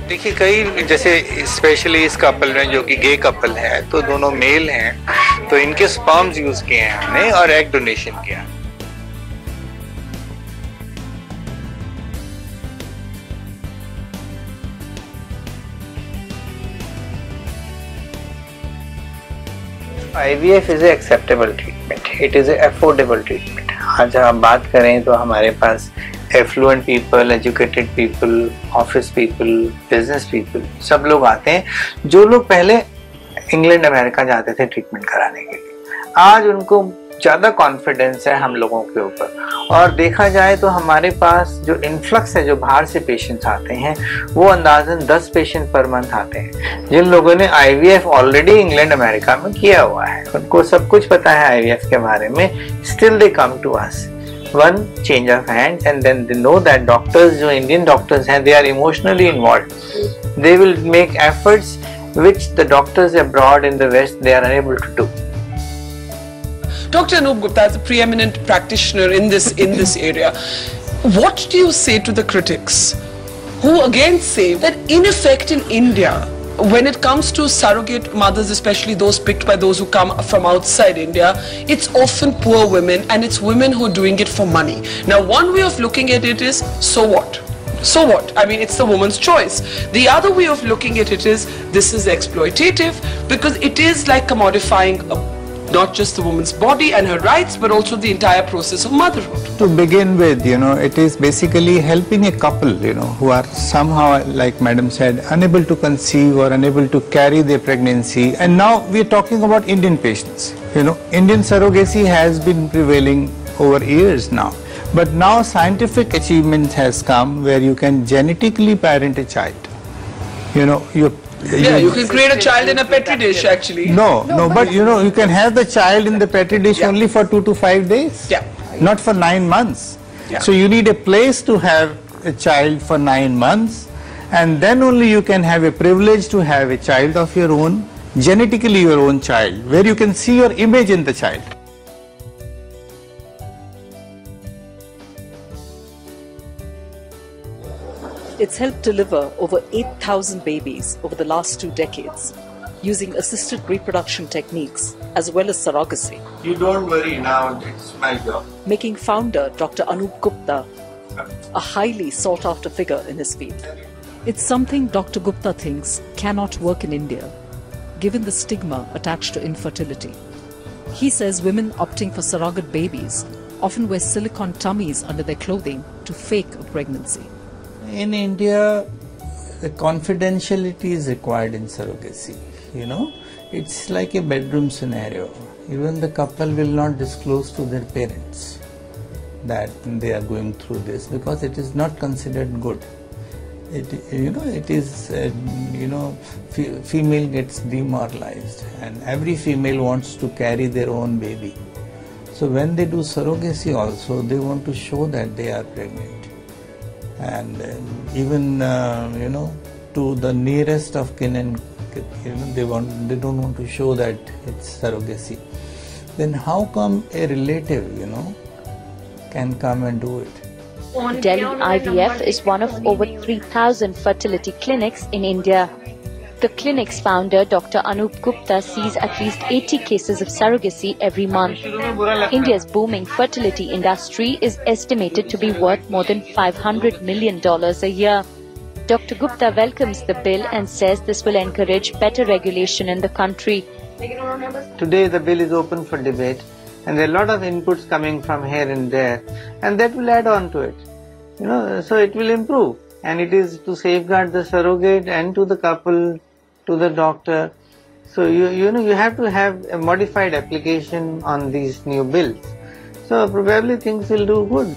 देखिए कई जैसे स्पेशली इस कपल में जो कि गे कपल है तो दोनों मेल हैं तो इनके स्पर्म्स यूज किए हैं हमने और एग डोनेशन किया। IVF is a acceptable treatment. It is a affordable treatment. आज हम बात करें तो हमारे पास affluent people, educated people, office people, business people सब लोग आते हैं जो लोग पहले इंग्लैंड अमेरिका जाते थे ट्रीटमेंट कराने के लिए। आज उनको ज़्यादा कॉन्फिडेंस है हम लोगों के ऊपर। और देखा जाए तो हमारे पास जो इन्फ्लक्स है जो बाहर से पेशेंट्स आते हैं वो अंदाजन 10 पेशेंट पर मंथ आते हैं जिन लोगों ने IVF ऑलरेडी इंग्लैंड अमेरिका में किया हुआ है, उनको सब कुछ पता है IVF के बारे में। Still they come to us. One change of hands and then they know that doctors जो Indian doctors हैं they are emotionally involved. They will make efforts which the doctors abroad in the West they are unable to do. Dr. Anup Gupta is a preeminent practitioner in this area. What do you say to the critics who again say that in effect in India, when it comes to surrogate mothers, especially those picked by those who come from outside India, it's often poor women and it's women who are doing it for money. Now, one way of looking at it is, so what? So what? I mean, it's the woman's choice. The other way of looking at it is, this is exploitative because it is like commodifying not just the woman's body and her rights, but also the entire process of motherhood. To begin with, it is basically helping a couple, who are somehow, like Madam said, unable to conceive or unable to carry their pregnancy. And now we are talking about Indian patients. Indian surrogacy has been prevailing over years now. But now scientific achievement has come where you can genetically parent a child. You can create a child in a petri dish actually. No, but you can have the child in the petri dish only for 2 to 5 days. Yeah. Not for 9 months. Yeah. So you need a place to have a child for 9 months, and then only you can have a privilege to have a child of your own, genetically your own child, where you can see your image in the child. It's helped deliver over 8,000 babies over the last 2 decades, using assisted reproduction techniques as well as surrogacy. You don't worry now, it's my job. Making founder Dr. Anup Gupta a highly sought after figure in his field. It's something Dr. Gupta thinks cannot work in India, given the stigma attached to infertility. He says women opting for surrogate babies often wear silicone tummies under their clothing to fake a pregnancy. In India, the confidentiality is required in surrogacy. It's like a bedroom scenario. Even the couple will not disclose to their parents that they are going through this because it is not considered good. Female gets demoralized and every female wants to carry their own baby. So when they do surrogacy also, they want to show that they are pregnant. And even to the nearest of kin and they don't want to show that it's surrogacy. Then how come a relative can come and do it? Delhi IVF is one of over 3,000 fertility clinics in India. The clinic's founder, Dr. Anup Gupta, sees at least 80 cases of surrogacy every month. India's booming fertility industry is estimated to be worth more than $500 million a year. Dr. Gupta welcomes the bill and says this will encourage better regulation in the country. Today the bill is open for debate and there are a lot of inputs coming from here and there, and that will add on to it. So it will improve, and it is to safeguard the surrogate and to the couple, to the doctor. So you have to have a modified application on these new bills. So probably things will do good.